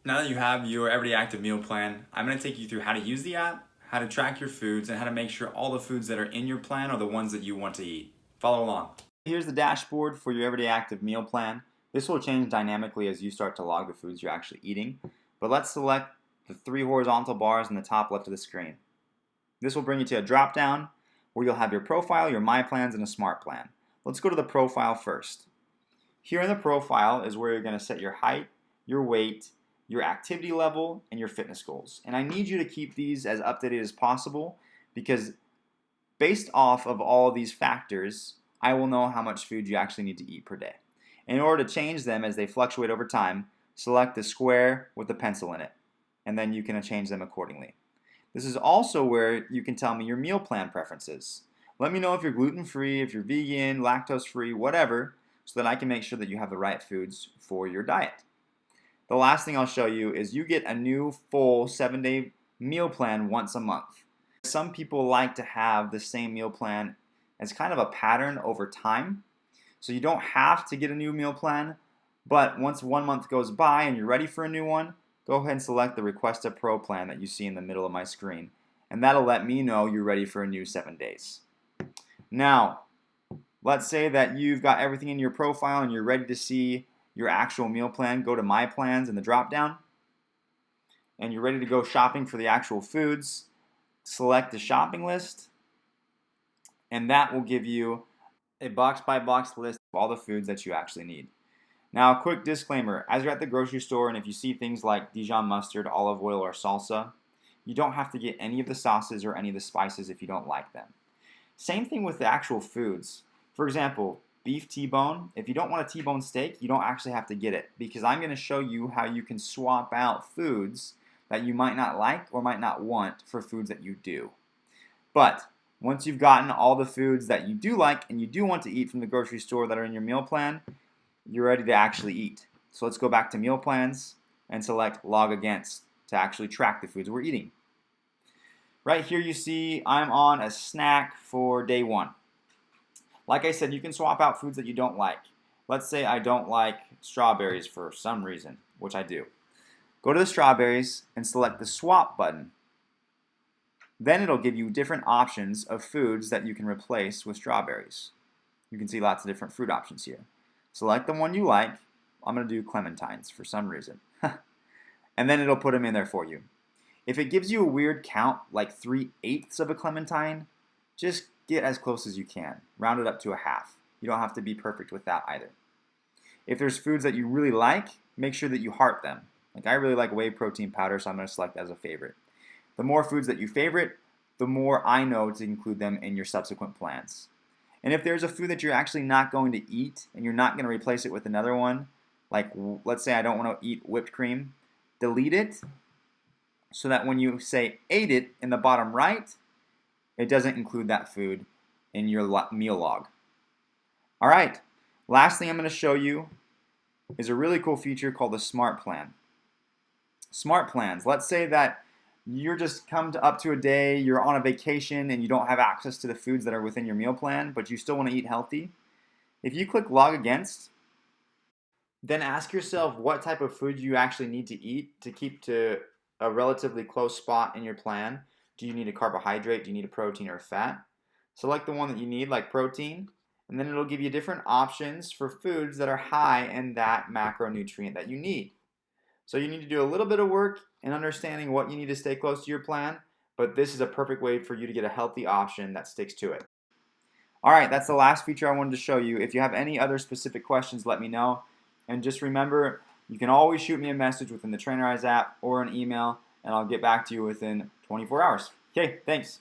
Now that you have your Everyday Active meal plan, I'm going to take you through how to use the app, how to track your foods, and how to make sure all the foods that are in your plan are the ones that you want to eat. Follow along. Here's the dashboard for your Everyday Active meal plan. This will change dynamically as you start to log the foods you're actually eating. But let's select the three horizontal bars in the top left of the screen. This will bring you to a drop down where you'll have your profile, your My Plans, and a Smart Plan. Let's go to the profile first. Here in the profile is where you're going to set your height, your weight, your activity level, and your fitness goals. And I need you to keep these as updated as possible because based off of all of these factors, I will know how much food you actually need to eat per day. In order to change them as they fluctuate over time, select the square with the pencil in it, and then you can change them accordingly. This is also where you can tell me your meal plan preferences. Let me know if you're gluten-free, if you're vegan, lactose-free, whatever, so that I can make sure that you have the right foods for your diet. The last thing I'll show you is you get a new full 7-day meal plan once a month. Some people like to have the same meal plan as kind of a pattern over time. So you don't have to get a new meal plan, but once 1 month goes by and you're ready for a new one, go ahead and select the Request a Pro plan that you see in the middle of my screen. And that'll let me know you're ready for a new 7 days. Now, let's say that you've got everything in your profile and you're ready to see your actual meal plan. Go to My Plans in the drop down and you're ready to go shopping for the actual foods. Select the shopping list and that will give you a box by box list of all the foods that you actually need. Now, a quick disclaimer, as you're at the grocery store and if you see things like Dijon mustard, olive oil, or salsa, you don't have to get any of the sauces or any of the spices if you don't like them. Same thing with the actual foods. For example, beef T-bone, if you don't want a T-bone steak, you don't actually have to get it because I'm going to show you how you can swap out foods that you might not like or might not want for foods that you do. But once you've gotten all the foods that you do like and you do want to eat from the grocery store that are in your meal plan, you're ready to actually eat. So let's go back to meal plans and select log against to actually track the foods we're eating. Right here you see I'm on a snack for day 1. Like I said, you can swap out foods that you don't like. Let's say I don't like strawberries for some reason, which I do. Go to the strawberries and select the swap button. Then it'll give you different options of foods that you can replace with strawberries. You can see lots of different fruit options here. Select the one you like. I'm going to do clementines for some reason. And then it'll put them in there for you. If it gives you a weird count, like 3/8 of a clementine, just get as close as you can. Round it up to a half. You don't have to be perfect with that either. If there's foods that you really like, make sure that you heart them. Like I really like whey protein powder, so I'm going to select as a favorite. The more foods that you favorite, the more I know to include them in your subsequent plans. And if there's a food that you're actually not going to eat and you're not going to replace it with another one, like let's say I don't want to eat whipped cream, delete it so that when you say ate it in the bottom right, it doesn't include that food in your meal log. All right, last thing I'm going to show you is a really cool feature called the Smart Plan. Smart Plans, let's say that you're just up to a day, you're on a vacation and you don't have access to the foods that are within your meal plan, but you still want to eat healthy. If you click log against, then ask yourself what type of food you actually need to eat to keep to a relatively close spot in your plan. Do you need a carbohydrate? Do you need a protein or a fat? Select the one that you need, like protein, and then it'll give you different options for foods that are high in that macronutrient that you need. So you need to do a little bit of work in understanding what you need to stay close to your plan, but this is a perfect way for you to get a healthy option that sticks to it. All right, that's the last feature I wanted to show you. If you have any other specific questions, let me know. And just remember, you can always shoot me a message within the Trainerize app or an email, and I'll get back to you within 24 hours. Okay, thanks.